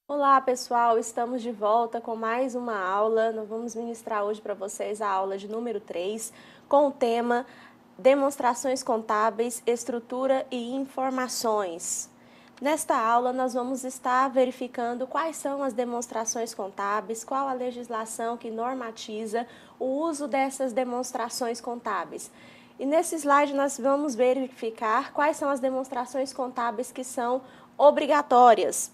Olá pessoal, estamos de volta com mais uma aula. Nós vamos ministrar hoje para vocês a aula de número 3 com o tema Demonstrações Contábeis, Estrutura e Informações. Nesta aula nós vamos estar verificando quais são as demonstrações contábeis, qual a legislação que normatiza o uso dessas demonstrações contábeis. E nesse slide nós vamos verificar quais são as demonstrações contábeis que são obrigatórias.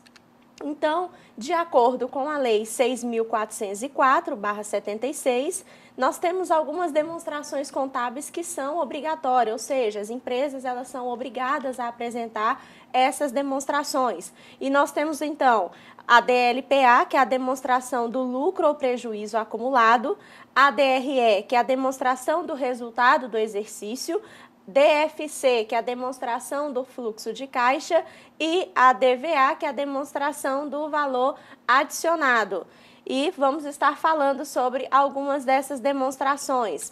Então, de acordo com a Lei 6.404/76, nós temos algumas demonstrações contábeis que são obrigatórias, ou seja, as empresas elas são obrigadas a apresentar essas demonstrações. E nós temos então a DLPA, que é a demonstração do lucro ou prejuízo acumulado, a DRE, que é a demonstração do resultado do exercício, DFC, que é a demonstração do fluxo de caixa, e a DVA, que é a demonstração do valor adicionado. E vamos estar falando sobre algumas dessas demonstrações.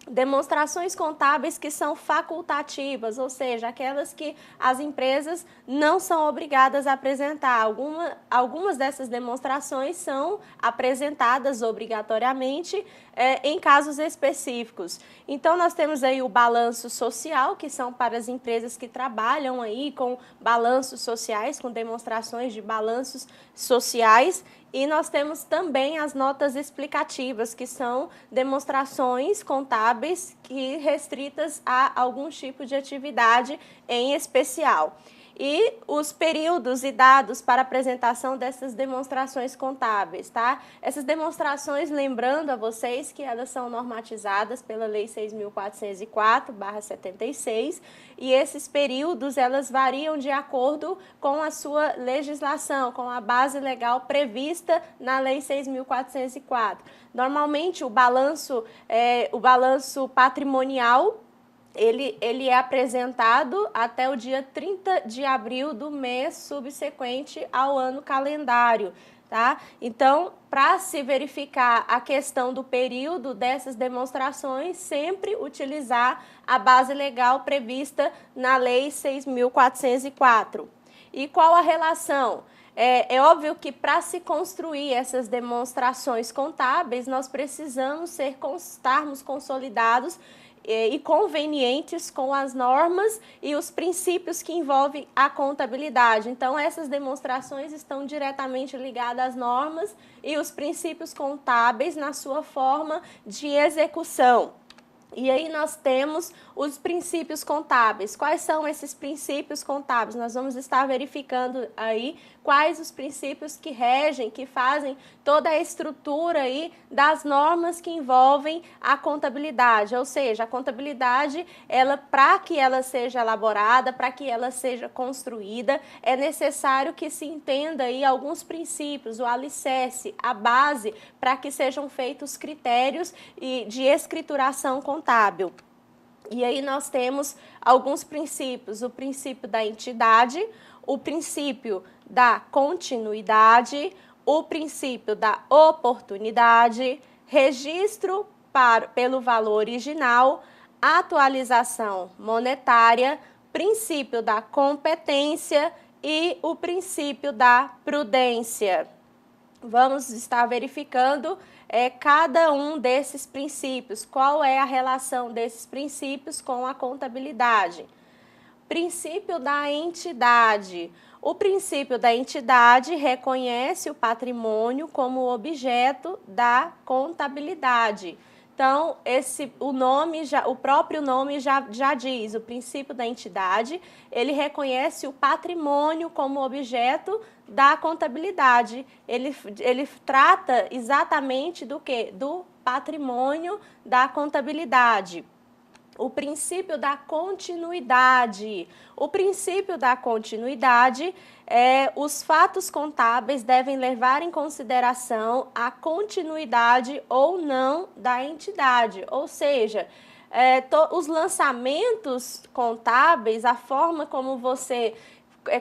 Demonstrações contábeis que são facultativas, ou seja, aquelas que as empresas não são obrigadas a apresentar. Algumas dessas demonstrações são apresentadas obrigatoriamente em casos específicos. Então, nós temos aí o balanço social, que são para as empresas que trabalham aí com balanços sociais, com demonstrações de balanços sociais. E nós temos também as notas explicativas, que são demonstrações contábeis restritas a algum tipo de atividade em especial. E os períodos e dados para apresentação dessas demonstrações contábeis, tá? Essas demonstrações, lembrando a vocês que elas são normatizadas pela Lei 6.404/76, e esses períodos, elas variam de acordo com a sua legislação, com a base legal prevista na Lei 6.404. Normalmente, o balanço patrimonial, ele é apresentado até o dia 30 de abril do mês subsequente ao ano calendário, tá? Então, para se verificar a questão do período dessas demonstrações, sempre utilizar a base legal prevista na Lei 6.404. E qual a relação? É óbvio que para se construir essas demonstrações contábeis, nós precisamos estarmos consolidados e convenientes com as normas e os princípios que envolvem a contabilidade. Então, essas demonstrações estão diretamente ligadas às normas e os princípios contábeis na sua forma de execução. E aí nós temos os princípios contábeis. Quais são esses princípios contábeis? Nós vamos estar verificando aí quais os princípios que regem, que fazem toda a estrutura aí das normas que envolvem a contabilidade. Ou seja, a contabilidade, para que ela seja elaborada, para que ela seja construída, é necessário que se entenda aí alguns princípios, o alicerce, a base, para que sejam feitos critérios de escrituração contábil. E aí nós temos alguns princípios: o princípio da entidade, o princípio da continuidade, o princípio da oportunidade, registro pelo valor original, atualização monetária, princípio da competência e o princípio da prudência. Vamos estar verificando cada um desses princípios, qual é a relação desses princípios com a contabilidade. Princípio da entidade. O princípio da entidade reconhece o patrimônio como objeto da contabilidade. Então, o próprio nome já diz, o princípio da entidade, ele reconhece o patrimônio como objeto da contabilidade. Ele trata exatamente do quê? Do patrimônio da contabilidade. O princípio da continuidade. O princípio da continuidade os fatos contábeis devem levar em consideração a continuidade ou não da entidade, ou seja, os lançamentos contábeis, a forma como você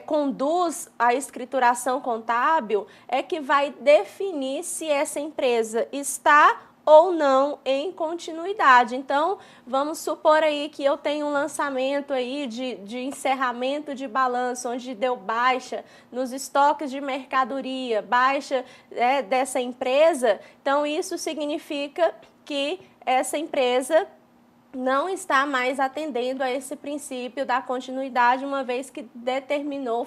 conduz a escrituração contábil é que vai definir se essa empresa está ou não em continuidade. Então, vamos supor aí que eu tenho um lançamento aí de encerramento de balanço, onde deu baixa nos estoques de mercadoria, baixa dessa empresa. Então, isso significa que essa empresa não está mais atendendo a esse princípio da continuidade, uma vez que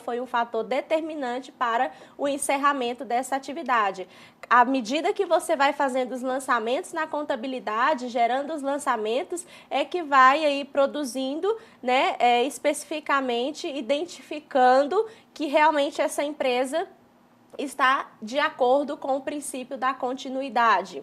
foi um fator determinante para o encerramento dessa atividade. À medida que você vai fazendo os lançamentos na contabilidade, gerando os lançamentos, é que vai aí produzindo, né, especificamente identificando que realmente essa empresa está de acordo com o princípio da continuidade.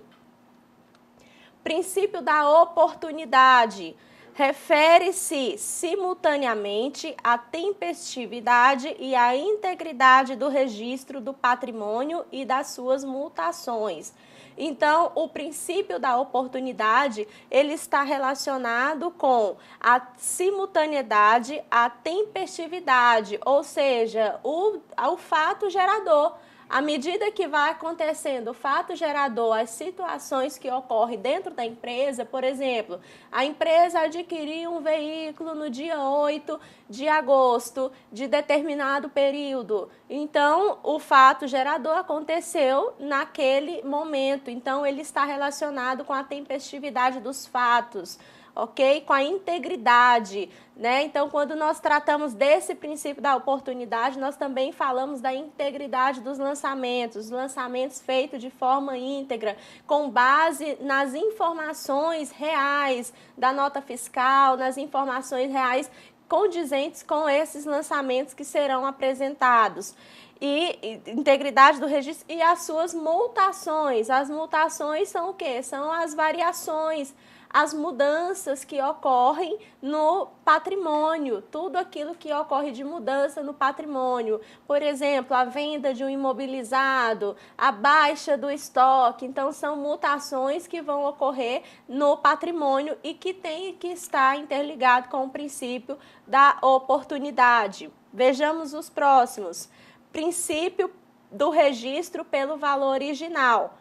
Princípio da oportunidade refere-se simultaneamente à tempestividade e à integridade do registro do patrimônio e das suas mutações. Então, o princípio da oportunidade, ele está relacionado com a simultaneidade, a tempestividade, ou seja, o fato gerador. À medida que vai acontecendo o fato gerador, as situações que ocorrem dentro da empresa, por exemplo, a empresa adquiriu um veículo no dia 8 de agosto de determinado período. Então, o fato gerador aconteceu naquele momento. Então, ele está relacionado com a tempestividade dos fatos. Ok? Com a integridade, né? Então, quando nós tratamos desse princípio da oportunidade, nós também falamos da integridade dos lançamentos feitos de forma íntegra, com base nas informações reais da nota fiscal, nas informações reais condizentes com esses lançamentos que serão apresentados. E integridade do registro e as suas mutações. As mutações são o quê? São as variações, as mudanças que ocorrem no patrimônio, tudo aquilo que ocorre de mudança no patrimônio. Por exemplo, a venda de um imobilizado, a baixa do estoque. Então, são mutações que vão ocorrer no patrimônio e que tem que estar interligado com o princípio da oportunidade. Vejamos os próximos. Princípio do registro pelo valor original.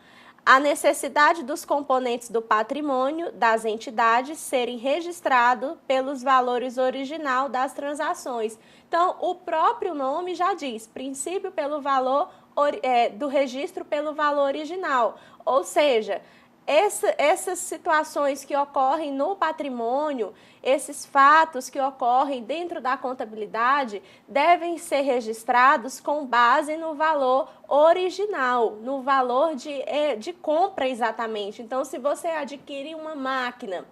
A necessidade dos componentes do patrimônio das entidades serem registrados pelos valores original das transações. Então, o próprio nome já diz, princípio pelo valor do registro pelo valor original, ou seja, essas situações que ocorrem no patrimônio, esses fatos que ocorrem dentro da contabilidade, devem ser registrados com base no valor original, no valor de compra exatamente. Então, se você adquire uma máquina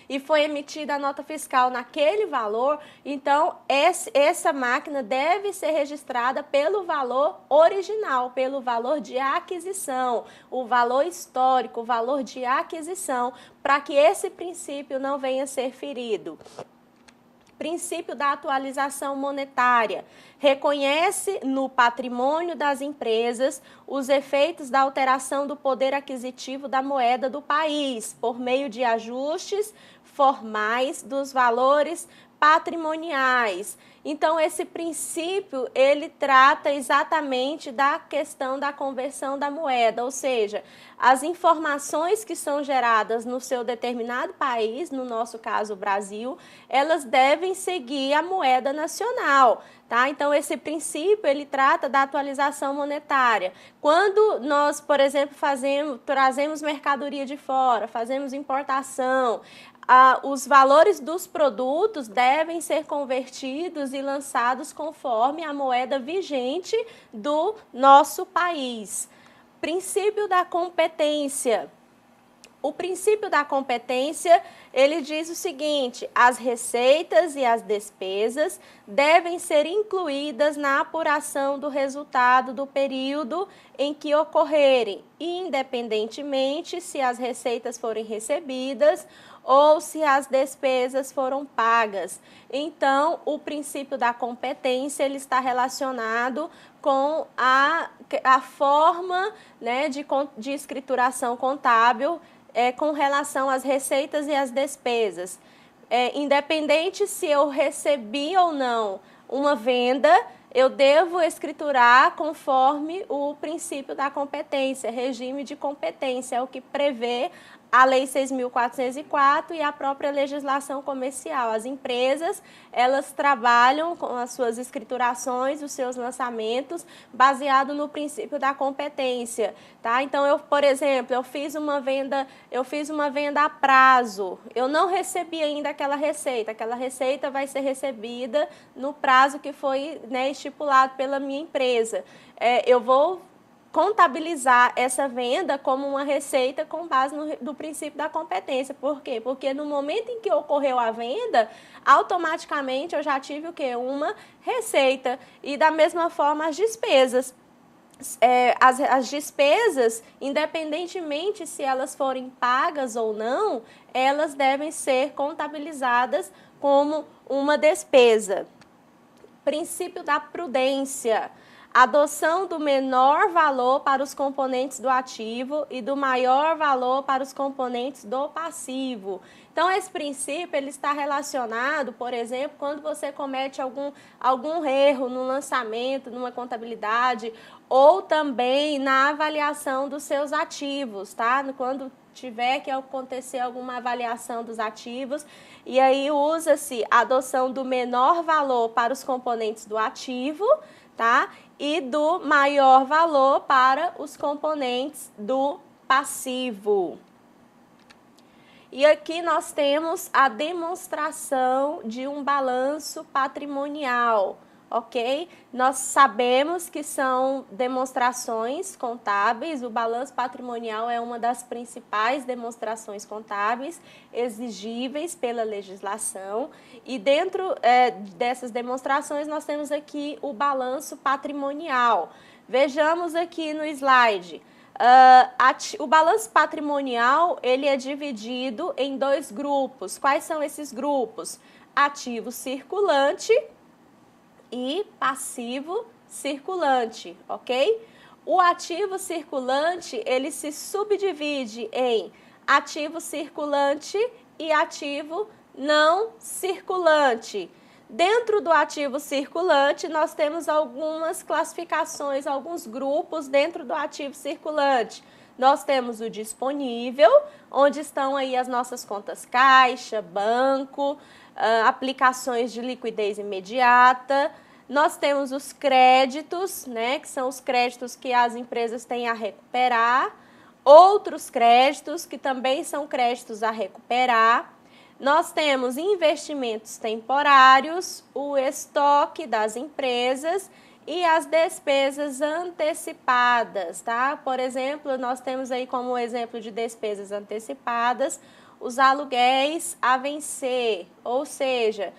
e foi emitida a nota fiscal naquele valor, então essa máquina deve ser registrada pelo valor original, pelo valor de aquisição, o valor histórico, o valor de aquisição, para que esse princípio não venha a ser ferido. Princípio da atualização monetária. Reconhece no patrimônio das empresas os efeitos da alteração do poder aquisitivo da moeda do país, por meio de ajustes formais dos valores patrimoniais. Então, esse princípio, ele trata exatamente da questão da conversão da moeda, ou seja, as informações que são geradas no seu determinado país, no nosso caso o Brasil, elas devem seguir a moeda nacional, tá? Então, esse princípio, ele trata da atualização monetária. Quando nós, por exemplo, trazemos mercadoria de fora, fazemos importação, os valores dos produtos devem ser convertidos e lançados conforme a moeda vigente do nosso país. Princípio da competência. O princípio da competência, ele diz o seguinte: as receitas e as despesas devem ser incluídas na apuração do resultado do período em que ocorrerem, independentemente se as receitas forem recebidas ou se as despesas foram pagas. Então, o princípio da competência, ele está relacionado com a forma, né, de escrituração contábil com relação às receitas e às despesas. Independente se eu recebi ou não uma venda, eu devo escriturar conforme o princípio da competência, regime de competência, é o que prevê a Lei 6.404 e a própria legislação comercial. As empresas, elas trabalham com as suas escriturações, os seus lançamentos, baseado no princípio da competência, tá? Então, por exemplo, eu fiz uma venda a prazo, eu não recebi ainda aquela receita vai ser recebida no prazo que foi, né, estipulado pela minha empresa. Eu vou contabilizar essa venda como uma receita com base no princípio da competência. Por quê? Porque no momento em que ocorreu a venda, automaticamente eu já tive o quê? Uma receita. E da mesma forma as despesas. As despesas, independentemente se elas forem pagas ou não, elas devem ser contabilizadas como uma despesa. Princípio da prudência. Adoção do menor valor para os componentes do ativo e do maior valor para os componentes do passivo. Então, esse princípio ele está relacionado, por exemplo, quando você comete algum erro no lançamento, numa contabilidade, ou também na avaliação dos seus ativos, tá? Quando tiver que acontecer alguma avaliação dos ativos, e aí usa-se a adoção do menor valor para os componentes do ativo, tá? E do maior valor para os componentes do passivo. E aqui nós temos a demonstração de um balanço patrimonial, ok? Nós sabemos que são demonstrações contábeis, o balanço patrimonial é uma das principais demonstrações contábeis exigíveis pela legislação e dentro dessas demonstrações nós temos aqui o balanço patrimonial. Vejamos aqui no slide. O balanço patrimonial ele é dividido em dois grupos. Quais são esses grupos? Ativo circulante e passivo circulante, ok? O ativo circulante, ele se subdivide em ativo circulante e ativo não circulante. Dentro do ativo circulante, nós temos algumas classificações, alguns grupos dentro do ativo circulante. Nós temos o disponível, onde estão aí as nossas contas caixa, banco, aplicações de liquidez imediata. Nós temos os créditos, né, que são os créditos que as empresas têm a recuperar. Outros créditos, que também são créditos a recuperar. Nós temos investimentos temporários, o estoque das empresas e as despesas antecipadas, tá? Por exemplo, nós temos aí como exemplo de despesas antecipadas os aluguéis a vencer, ou seja,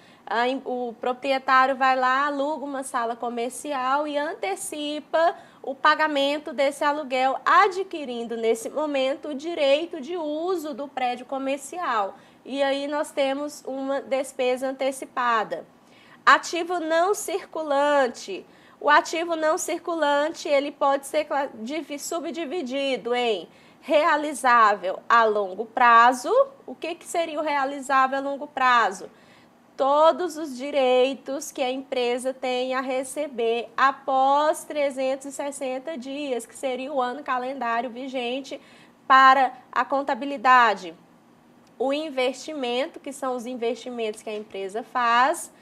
o proprietário vai lá, aluga uma sala comercial e antecipa o pagamento desse aluguel, adquirindo nesse momento o direito de uso do prédio comercial. E aí nós temos uma despesa antecipada. Ativo não circulante. O ativo não circulante, ele pode ser subdividido em realizável a longo prazo. O que seria o realizável a longo prazo? Todos os direitos que a empresa tem a receber após 360 dias, que seria o ano calendário vigente para a contabilidade. O investimento, que são os investimentos que a empresa faz,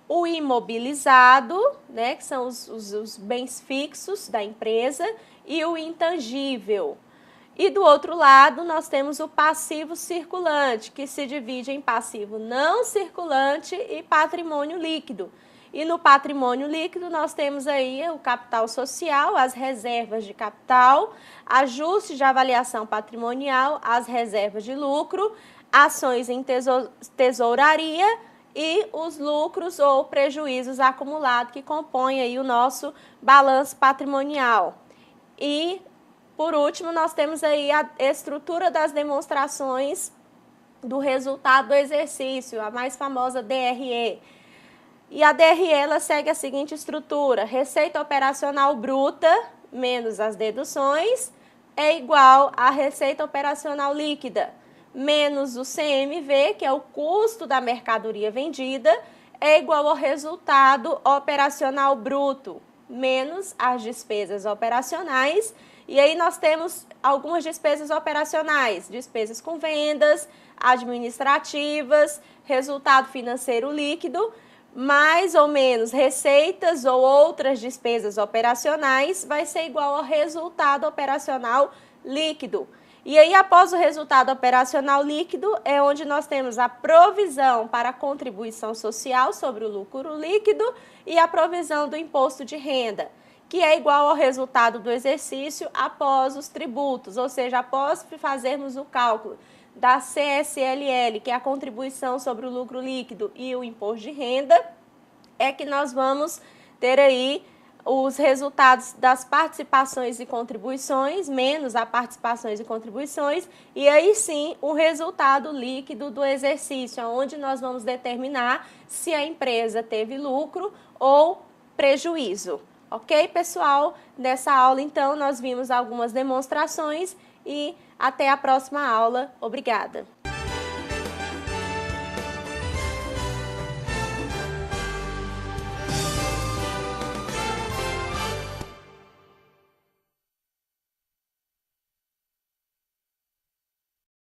o imobilizado, né, que são os bens fixos da empresa, e o intangível. E do outro lado, nós temos o passivo circulante, que se divide em passivo não circulante e patrimônio líquido. E no patrimônio líquido, nós temos aí o capital social, as reservas de capital, ajuste de avaliação patrimonial, as reservas de lucro, ações em tesouraria e os lucros ou prejuízos acumulados que compõem aí o nosso balanço patrimonial. E, por último, nós temos aí a estrutura das demonstrações do resultado do exercício, a mais famosa DRE. E a DRE ela segue a seguinte estrutura: receita operacional bruta menos as deduções é igual a receita operacional líquida menos o CMV, que é o custo da mercadoria vendida, é igual ao resultado operacional bruto, menos as despesas operacionais. E aí nós temos algumas despesas operacionais, despesas com vendas, administrativas, resultado financeiro líquido, mais ou menos receitas ou outras despesas operacionais, vai ser igual ao resultado operacional líquido. E aí, após o resultado operacional líquido, é onde nós temos a provisão para a contribuição social sobre o lucro líquido e a provisão do imposto de renda, que é igual ao resultado do exercício após os tributos, ou seja, após fazermos o cálculo da CSLL, que é a contribuição sobre o lucro líquido, e o imposto de renda, é que nós vamos ter aí os resultados das participações e contribuições, menos a participações e contribuições, e aí sim o resultado líquido do exercício, onde nós vamos determinar se a empresa teve lucro ou prejuízo. Ok, pessoal? Nessa aula, então, nós vimos algumas demonstrações e até a próxima aula. Obrigada!